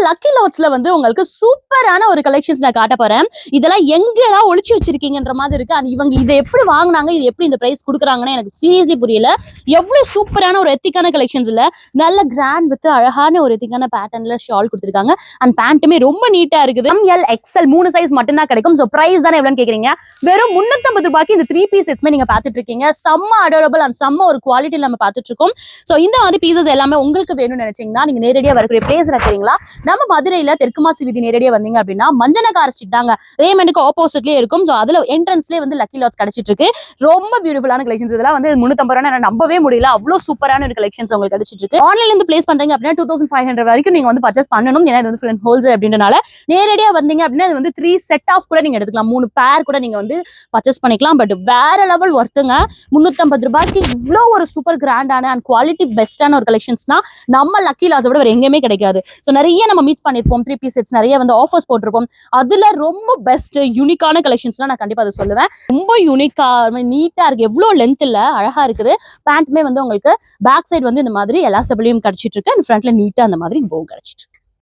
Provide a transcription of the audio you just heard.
Lucky லாட்ஸ்ல வந்து உங்களுக்கு சூப்பரான ஒரு கலெக்ஷன்ஸ் நான் காட்ட போறேன். இதெல்லாம் எங்கடா ஒளிச்சு வச்சிருக்கீங்கன்ற மாதிரி இருக்கு. அண்ட் இவங்க இதை எப்படி வாங்கினாங்க, இது எப்படி இந்த பிரைஸ் கொடுக்குறாங்கன்னு எனக்கு சீரியஸ்லி புரியல. எவ்வளவு சூப்பரான ஒரு எத்திக்கான கலெக்ஷன்ஸ் இல்ல, நல்ல கிராண்ட் வித் அழகான ஒரு எத்திக்கான பேட்டர்ன்ல ஷால் கொடுத்துருக்காங்க. அண்ட் பேண்ட்டுமே ரொம்ப நீட்டா இருக்குது. ML XL 3 சைஸ் மட்டும் தான் கிடைக்கும். ஸோ பிரைஸ் தானே எவ்வளோன்னு கேக்குறீங்க? வெறும் 350 ரூபாய்க்கு இந்த 3 பீஸ் செட்ஸ்மே நீங்க பாத்துட்டு இருக்கீங்க. செம்ம அடோரபிள் அண்ட் செம்ம ஒரு குவாலிட்டியில் நம்ம பார்த்துட்டு இருக்கோம். ஸோ இந்த மாதிரி பீசஸ் எல்லாமே உங்களுக்கு வேணும்னு நினைச்சீங்கன்னா நீங்க நேரடியாக வரக்கூடிய பிளேஸ் இருக்கிறீங்களா, நம்ம மதுரையில தெற்கு மாசி வீதி நேரடியாக வந்தீங்க அப்படின்னா மஞ்சனகார ஸ்ட்ரீட் தாங்க, ரேமண்டுக்கு ஆப்போசிட்லேயே இருக்கும். ஸோ அதுல என்ட்ரன்ஸ்லேயே வந்து லக்கி லாட்ஸ் கிடைச்சிட்டு இருக்கு. ரொம்ப பியூட்டிஃபுல்லான கலெக்ஷன்ஸ். இதெல்லாம் வந்து 350 ரூபாய் நம்பவே முடியல, அவ்வளோ சூப்பரான ஒரு கலெக்ஷன்ஸ் உங்களுக்கு கிடைச்சிட்டு இருக்கு. ஆன்லைன்ல இருந்து பிளேஸ் பண்றீங்க அப்படின்னா 2500 வரைக்கும் நீங்க வந்து பர்ச்சேஸ் பண்ணணும். ஏன்னா இது வந்து ஹோல்சேல் அப்படின்றனால நேரடியாக வந்தீங்க அப்படின்னா இது வந்து 3 செட் ஆஃப் கூட நீங்க எடுத்துக்கலாம், 3 பேர் கூட நீங்க வந்து பர்ச்சேஸ் பண்ணிக்கலாம். பட் வேற லெவல் ஒர்த்துங்க. 350 ரூபாய்க்கு இவ்வளோ ஒரு சூப்பர் கிராண்டான அண்ட் குவாலிட்டி பெஸ்டான ஒரு கலெக்ஷன்ஸ்னா நம்ம லக்கி லாட்ஸை விட வேற எங்கேயுமே கிடைக்காது. ஸோ நிறைய நம்ம மீட் பண்ணிருப்போம், 3 பீஸ் செட்ஸ் நிறைய வந்து ஆஃபர்ஸ் போட்டிருப்போம். அதுல ரொம்ப பெஸ்ட் யூனிக்கான கலெக்ஷன்ஸ்லாம் நான் கண்டிப்பா அதை சொல்லுவேன். ரொம்ப யூனிக்கா நீட்டா இருக்கு, எவ்வளோ லென்த் இல்ல, அழகா இருக்குது. பேண்ட்டுமே வந்து உங்களுக்கு பேக் சைடு வந்து இந்த மாதிரி எலாஸ்டபிளையும் கிடைச்சிட்டு இருக்கு, அண்ட் ஃப்ரண்ட்ல நீட்டா அந்த மாதிரி போகும் கிடைச்சிட்டு இருக்கு.